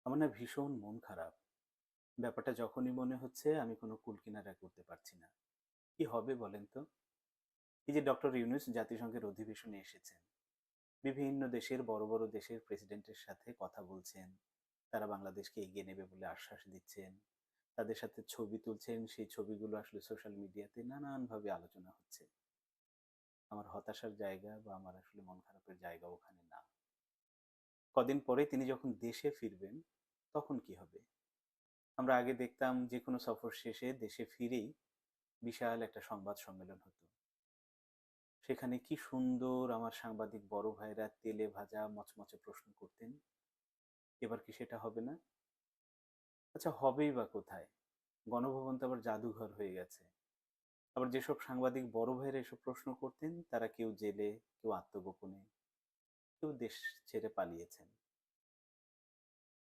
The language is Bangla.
আমার না ভীষণ মন খারাপ। ব্যাপারটা যখনই মনে হচ্ছে আমি কোনো কূলকিনারা করতে পারছি না। কি হবে বলেন তো? এই যে ডক্টর ইউনূস জাতিসংঘের অধিবেশনে এসেছেন। বিভিন্ন দেশের বড় দেশের প্রেসিডেন্টের সাথে কথা বলছেন। তারা বাংলাদেশকে এগিয়ে নেবে বলে আশ্বাস দিচ্ছেন। তাদের সাথে ছবি তুলছেন, সেই ছবিগুলো আসলে সোশ্যাল মিডিয়াতে নানানভাবে আলোচনা হচ্ছে। আমার হতাশার জায়গা বা আমার আসলে মন খারাপের জায়গা ওখানে না। কদিন পরে তিনি যখন দেশে ফিরবেন, তখন কি হবে? আমরা আগে দেখতাম যেকোনো সফর শেষে দেশে ফিরেই বিশাল একটা সংবাদ সম্মেলন হতো। সেখানে কি সুন্দর আমার সাংবাদিক বড় ভাইরা তেলে ভাজা মচমচে প্রশ্ন করতেন। এবার কি সেটা হবে না? আচ্ছা, হবেই বা কোথায়? গণভবন তো আবার জাদুঘর হয়ে গেছে। আবার যেসব সাংবাদিক বড় ভাইরা এসব প্রশ্ন করতেন তারা কেউ জেলে, কেউ আত্মগোপনে, কেউ দেশ ছেড়ে পালিয়েছেন।